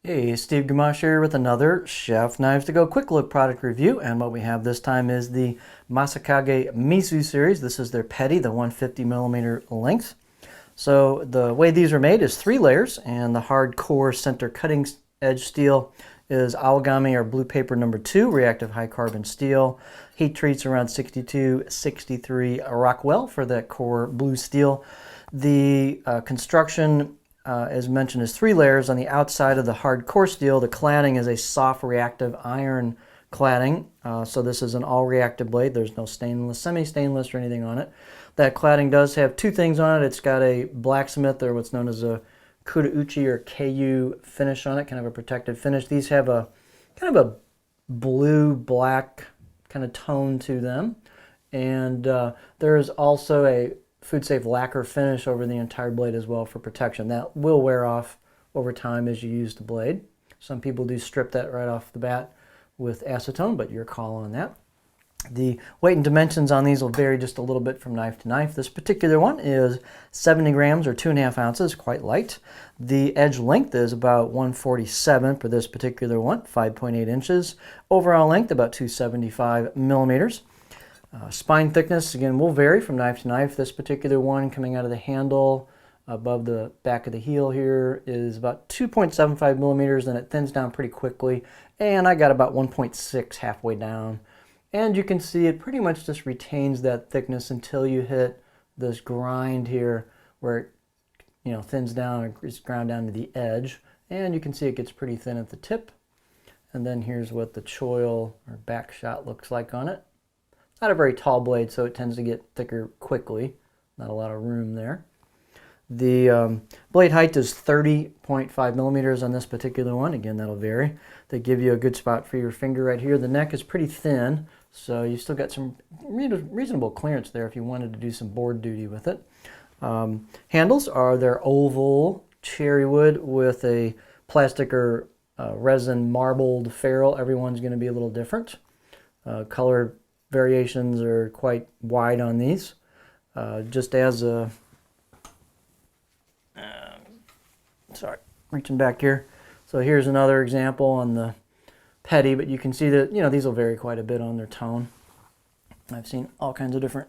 Hey, Steve Gamache here with another Chef Knives to Go quick look product review, and what we have this time is the Masakage Mizu series. This is their petty, the 150mm length. So the way these are made is 3 layers, and the hardcore center cutting edge steel is Awagami or blue paper number 2, reactive high carbon steel. Heat treats around 62-63 Rockwell for that core blue steel. The construction as mentioned, is 3 layers. On the outside of the hard core steel, the cladding is a soft reactive iron cladding. So this is an all reactive blade. There's no stainless, semi-stainless or anything on it. That cladding does have 2 things on it. It's got a blacksmith or what's known as a kudauchi or KU finish on it, kind of a protective finish. These have a kind of a blue-black kind of tone to them. And there is also a food safe lacquer finish over the entire blade as well for protection. That will wear off over time as you use the blade. Some people do strip that right off the bat with acetone, but your call on that. The weight and dimensions on these will vary just a little bit from knife to knife. This particular one is 70 grams or 2.5 ounces, quite light. The edge length is about 147 for this particular one, 5.8 inches. Overall length about 275 millimeters. Spine thickness, again, will vary from knife to knife. This particular one coming out of the handle above the back of the heel here is about 2.75 millimeters, and it thins down pretty quickly. And I got about 1.6 halfway down. And you can see it pretty much just retains that thickness until you hit this grind here where it thins down and it's ground down to the edge. And you can see it gets pretty thin at the tip. And then here's what the choil or back shot looks like on it. Not a very tall blade, so it tends to get thicker quickly. Not a lot of room there. The blade height is 30.5 millimeters on this particular one. Again, that'll vary. They give you a good spot for your finger right here. The neck is pretty thin, so you still got some reasonable clearance there if you wanted to do some board duty with it. Handles are their oval cherry wood with a plastic or resin marbled ferrule. Everyone's going to be a little different. Color variations are quite wide on these. Just as a, sorry, reaching back here. So here's another example on the petty, but you can see that, these will vary quite a bit on their tone. I've seen all kinds of different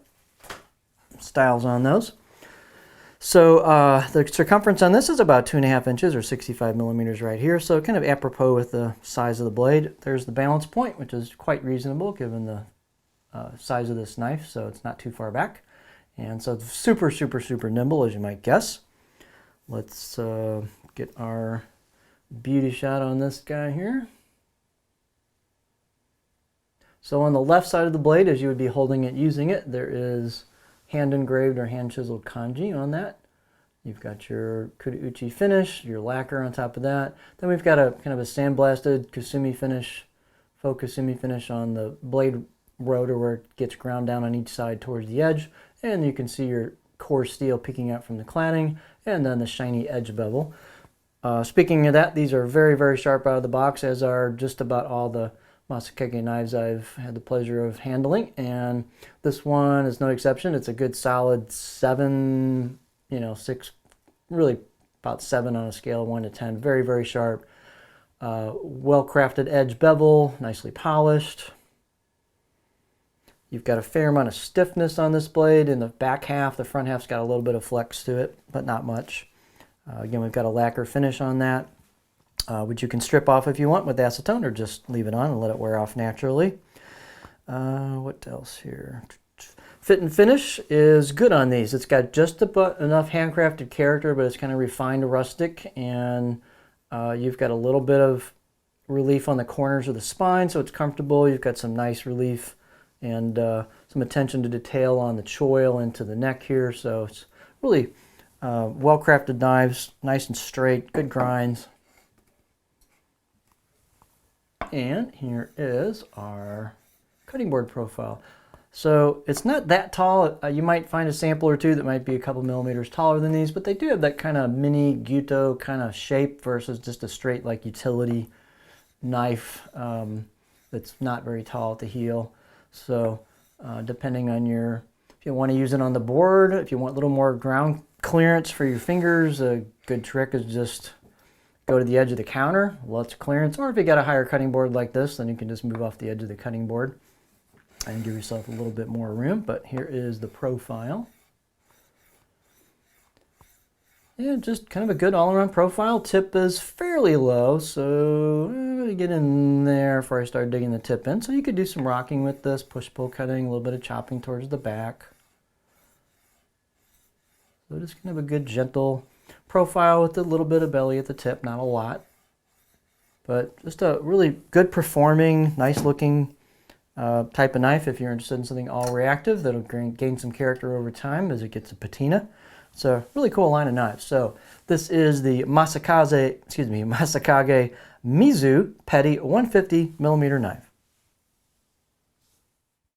styles on those. So the circumference on this is about 2.5 inches or 65 millimeters right here. So kind of apropos with the size of the blade. There's the balance point, which is quite reasonable given the size of this knife, so it's not too far back. And so it's super, super, super nimble, as you might guess. Let's get our beauty shot on this guy here. So on the left side of the blade, as you would be holding it, using it, there is hand engraved or hand chiseled kanji on that. You've got your kudauchi finish, your lacquer on top of that. Then we've got a kind of a sandblasted kusumi finish, faux kusumi finish on the blade rotor where it gets ground down on each side towards the edge, and you can see your core steel peeking out from the cladding, and then the shiny edge bevel. Speaking of that, these are very, very sharp out of the box, as are just about all the Masakage knives I've had the pleasure of handling, and this one is no exception. It's a good solid 7, 6, really about 7 on a scale of 1 to 10. Very, very sharp, well-crafted edge bevel, nicely polished. You've got a fair amount of stiffness on this blade in the back half. The front half's got a little bit of flex to it, but not much. Again, we've got a lacquer finish on that, which you can strip off if you want with acetone or just leave it on and let it wear off naturally. What else here? Fit and finish is good on these. It's got just about enough handcrafted character, but it's kind of refined rustic, and you've got a little bit of relief on the corners of the spine, so it's comfortable. You've got some nice relief and some attention to detail on the choil into the neck here. So it's really well-crafted knives, nice and straight, good grinds. And here is our cutting board profile. So it's not that tall. You might find a sample or two that might be a couple millimeters taller than these, but they do have that kind of mini gyuto kind of shape versus just a straight like utility knife that's not very tall at the heel. So depending on if you want to use it on the board, if you want a little more ground clearance for your fingers, a good trick is just go to the edge of the counter, lots of clearance, or if you got a higher cutting board like this, then you can just move off the edge of the cutting board and give yourself a little bit more room. But here is the profile. Yeah, just kind of a good all-around profile. Tip is fairly low, so I'm going to get in there before I start digging the tip in. So you could do some rocking with this, push-pull cutting, a little bit of chopping towards the back. So just kind of a good gentle profile with a little bit of belly at the tip, not a lot. But just a really good performing, nice looking type of knife if you're interested in something all reactive that'll gain some character over time as it gets a patina. It's a really cool line of knives. So this is the Masakage Mizu Petty 150 millimeter knife.